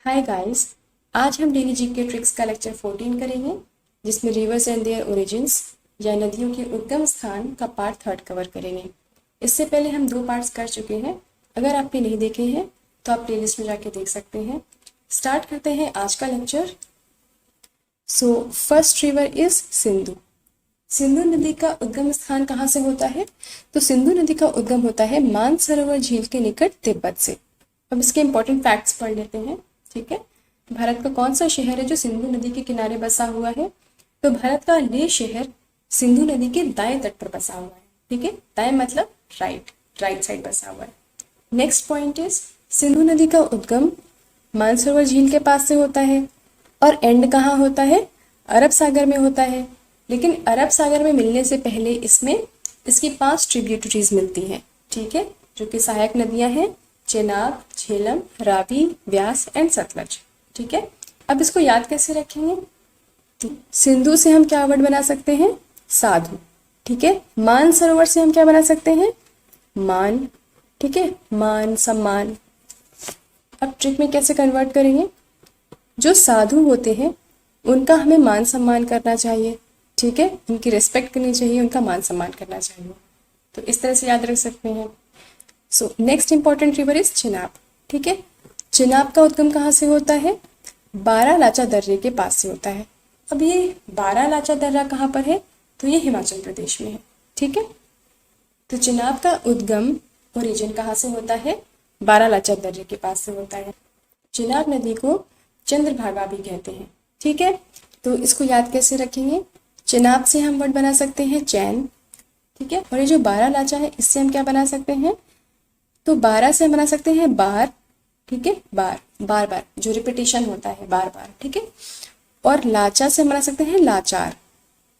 Hi guys. आज हम daily GK tricks का लेक्चर 14 करेंगे, जिसमें रिवर्स एंड देयर ओरिजिन्स या नदियों के उद्गम स्थान का पार्ट 3 कवर करेंगे। इससे पहले हम 2 पार्ट्स कर चुके हैं। अगर आपने नहीं देखे हैं तो आप प्लेलिस्ट में जाके देख सकते हैं। स्टार्ट करते हैं आज का lecture. So first river is Sindhu. Sindhu नदी का उद्गम स्थान कहाँ से होता है? तो सिंधु नदी का उद्गम होता है मानसरोवर झील के निकट तिब्बत से। अब इसके इंपॉर्टेंट फैक्ट्स पढ़ लेते हैं। ठीक है, भारत का कौन सा शहर है जो सिंधु नदी के किनारे बसा हुआ है? तो भारत का लेह शहर सिंधु नदी के दाएं तट पर बसा हुआ है। ठीक है, दाएं मतलब राइट साइड बसा हुआ है। नेक्स्ट पॉइंट इज सिंधु नदी का उद्गम मानसरोवर झील के पास से होता है और एंड कहाँ होता है? अरब सागर में होता है। लेकिन अरब सागर में मिलने से पहले इसमें इसकी 5 ट्रिब्यूटरीज मिलती हैं। ठीक है, जो कि सहायक नदियां हैं चेनाब, झेलम, रावी, व्यास एंड सतलज। ठीक है, अब इसको याद कैसे रखेंगे? तो सिंधु से हम क्या वर्ड बना सकते हैं? साधु। ठीक है, मान सरोवर से हम क्या बना सकते हैं? मान। ठीक है, मान, सम्मान। अब ट्रिक में कैसे कन्वर्ट करेंगे? जो साधु होते हैं उनका हमें मान सम्मान करना चाहिए। ठीक है, उनकी रिस्पेक्ट करनी चाहिए, उनका मान सम्मान करना चाहिए। तो इस तरह से याद रख सकते हैं। So next important river is Chenab. ठीक है, चिनाब का उद्गम कहाँ से होता है? बारालाचा दर्रे के पास से होता है। अब ये बारालाचा दर्रा कहाँ पर है? तो ये हिमाचल प्रदेश में है। ठीक है, तो चिनाब का उद्गम ओरिजिन कहाँ से होता है? बारालाचा दर्रे के पास से होता है। चिनाब नदी को चंद्रभागा भी कहते हैं। ठीक है, तो इसको याद कैसे रखेंगे? चिनाब से हम वर्ड बना सकते हैं चैन। ठीक है, और ये जो बारालाचा है इससे हम क्या बना सकते हैं? तो 12 से हम बना सकते हैं बार। ठीक है, बार बार जो रिपीटेशन होता है बार बार। ठीक है, और लाचा से हम बना सकते हैं लाचार।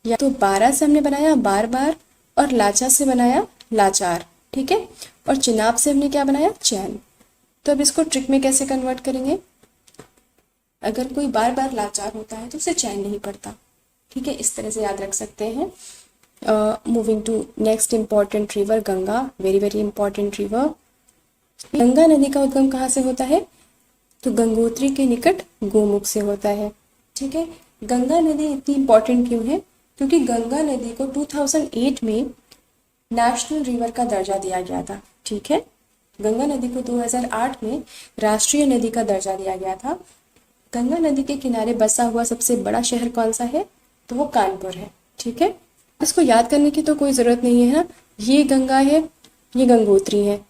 या तो 12 से हमने बनाया बार बार और लाचा से बनाया लाचार। ठीक है, और चिनाब से हमने क्या बनाया? चैन। तो अब इसको ट्रिक में कैसे कन्वर्ट करेंगे? अगर कोई बार बार लाचार होता है तो उसे चैन नहीं पड़ता। ठीक है, इस तरह से याद रख सकते हैं। Moving to next important river Ganga, very very important river. Ganga नदी का उद्गम कहाँ से होता है? तो गंगोत्री के निकट गोमुख से होता है। ठीक है, गंगा नदी इतनी इंपॉर्टेंट क्यों है? क्योंकि गंगा नदी को 2008 में नेशनल रिवर का दर्जा दिया गया था। ठीक है, गंगा नदी को 2008 में राष्ट्रीय नदी का दर्जा दिया गया था। गंगा नदी के किनारे बसा हुआ सबसे बड़ा शहर कौन सा है? तो वो कानपुर है। ठीक है, इसको याद करने की तो कोई जरूरत नहीं है ना। ये गंगा है, ये गंगोत्री है,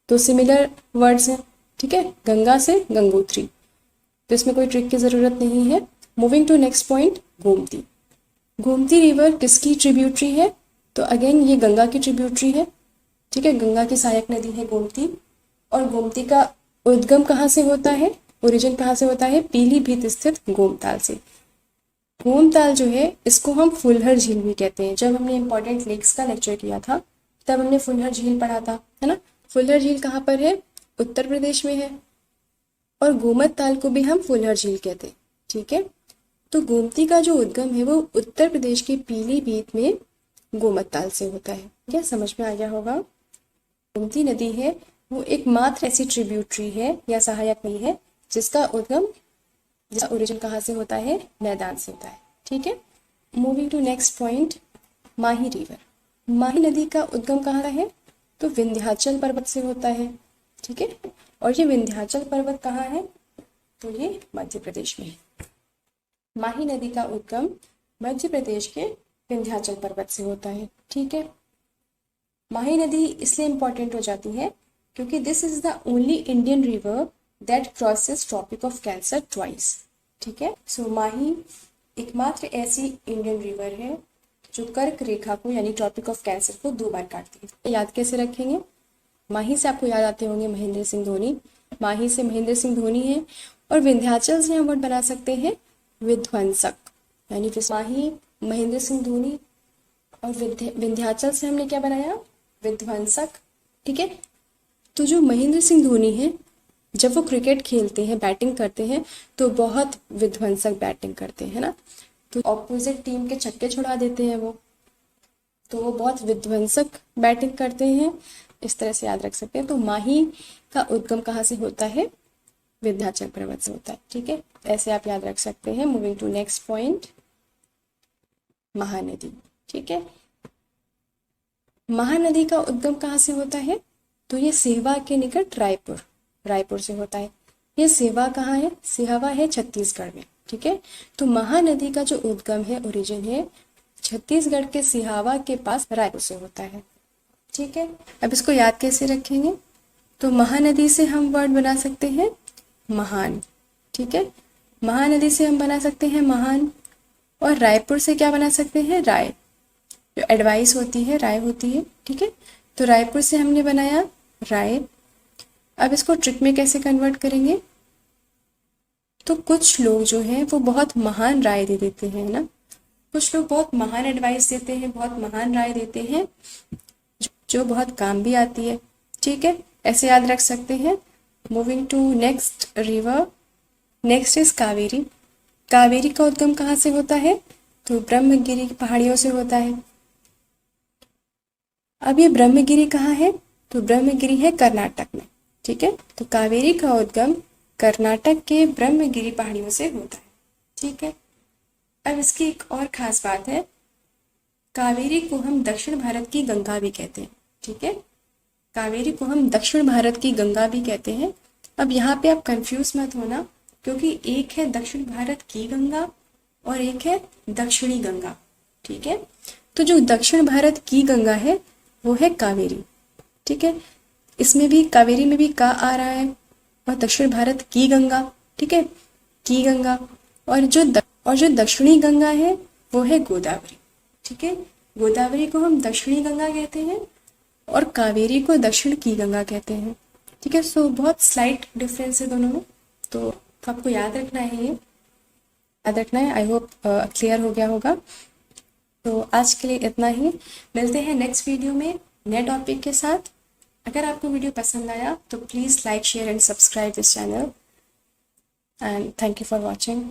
तो सिमिलर वर्ड्स हैं। ठीक है, गंगा से गंगोत्री, तो इसमें कोई ट्रिक की जरूरत नहीं है। Moving to next point, Gomti. Gomti river किसकी ट्रिब्यूटरी है? तो अगेन ये गंगा की ट्रिब्यूटरी है। ठीक है, गंगा की सहायक नदी है गोमती। और गोमती का उद्गम कहाँ से होता है? ओरिजिन कहाँ से होता है? पीलीभीत स्थित गोमताल से। गोमताल जो है इसको हम फुलहर झील भी कहते हैं। जब हमने इंपॉर्टेंट लेक्स का लेक्चर किया था तब हमने फुलहर झील पढ़ा था, है ना। फुलहर झील कहाँ पर है? उत्तर प्रदेश में है। और गोमत ताल को भी हम फुलहर झील कहते हैं। ठीक है, तो गोमती का जो उद्गम है वो उत्तर प्रदेश के पीलीभीत में गोमत ताल से होता है। क्या समझ में आ गया होगा? गोमती नदी है वो एकमात्र ऐसी ट्रिब्यूटरी है या सहायक नदी है जिसका उद्गम, जिसका ओरिजिन कहाँ से होता है? मैदान से होता है। ठीक है, moving to next point, Mahi river. Mahi नदी का उद्गम कहाँ है? तो विंध्याचल पर्वत से होता है। ठीक है, और ये विंध्याचल पर्वत कहाँ है? तो ये मध्य प्रदेश में है। माही नदी का उद्गम मध्य प्रदेश के विंध्याचल पर्वत से होता है। ठीक है, माही नदी इसलिए इंपॉर्टेंट हो जाती है क्योंकि this is the only Indian river that crosses tropic of cancer twice. ठीक है, सो माही एकमात्र ऐसी इंडियन रिवर है जो कर्क रेखा को यानी ट्रॉपिक ऑफ कैंसर को 2 बार काटती है। याद कैसे रखेंगे? माही से आपको याद आते होंगे महेंद्र सिंह धोनी। माही से महेंद्र सिंह धोनी है। और विंध्याचल से हम वर्ड बना सकते हैं विध्वंसक, यानी माही, महेंद्र सिंह धोनी और विंध्याचल से हमने क्या बनाया? विध्वंसक। ठीक है, तो जो महेंद्र सिंह धोनी है जब वो क्रिकेट खेलते हैं, बैटिंग करते हैं तो बहुत विध्वंसक बैटिंग करते हैं ना। तो ऑपोजिट टीम के छक्के छुड़ा देते हैं वो, तो वो बहुत विध्वंसक बैटिंग करते हैं। इस तरह से याद रख सकते हैं। तो माही का उद्गम कहाँ से होता है? विंध्याचल पर्वत से होता है। ठीक है, ऐसे आप याद रख सकते हैं। Moving to next point, Mahanadi. ठीक है, महानदी का उद्गम कहाँ से होता है? तो ये सेवा के निकट रायपुर से होता है। ये सेवा कहाँ है? सेवा है छत्तीसगढ़ में। ठीक है, तो महानदी का जो उद्गम है, ओरिजिन है, छत्तीसगढ़ के सिहावा के पास रायपुर से होता है। ठीक है, अब इसको याद कैसे रखेंगे? तो महानदी से हम वर्ड बना सकते हैं महान। ठीक है, महानदी से हम बना सकते हैं महान, और रायपुर से क्या बना सकते हैं? राय। जो एडवाइस होती है राय होती है। ठीक है, तो रायपुर से हमने बनाया राय। अब इसको ट्रिक में कैसे कन्वर्ट करेंगे? तो कुछ लोग जो हैं वो बहुत महान राय दे देते हैं ना, कुछ लोग बहुत महान एडवाइस देते हैं, बहुत महान राय देते हैं जो बहुत काम भी आती है। ठीक है, ऐसे याद रख सकते हैं। Moving to next river, next is Kaveri. Kaveri का उद्गम कहाँ से होता है? तो ब्रह्मगिरी पहाड़ियों से होता है। अब ये ब्रह्मगिरी कहाँ है? तो ब्रह्मगिरी है कर्नाटक में। ठीक है, तो कावेरी का उद्गम कर्नाटक के ब्रह्मगिरी पहाड़ियों से होता है। ठीक है, अब इसकी एक और खास बात है, कावेरी को हम दक्षिण भारत की गंगा भी कहते हैं। ठीक है, कावेरी को हम दक्षिण भारत की गंगा भी कहते हैं। अब यहाँ पे आप कंफ्यूज मत होना, क्योंकि एक है दक्षिण भारत की गंगा और एक है दक्षिणी गंगा। ठीक है, तो जो दक्षिण भारत की गंगा है वो है कावेरी। ठीक है, इसमें भी कावेरी में भी का आ रहा है, और दक्षिण भारत की गंगा। ठीक है, की गंगा, और जो दक्षिणी गंगा है वो है गोदावरी। ठीक है, गोदावरी को हम दक्षिणी गंगा कहते हैं और कावेरी को दक्षिण की गंगा कहते हैं। ठीक है, सो बहुत स्लाइट डिफरेंस है दोनों में, तो आपको याद रखना है, ये याद रखना है। आई होप क्लियर हो गया होगा। तो आज के लिए इतना ही, मिलते हैं नेक्स्ट वीडियो में नए टॉपिक के साथ। अगर आपको वीडियो पसंद आया तो please like, share and subscribe this channel, and thank you for watching.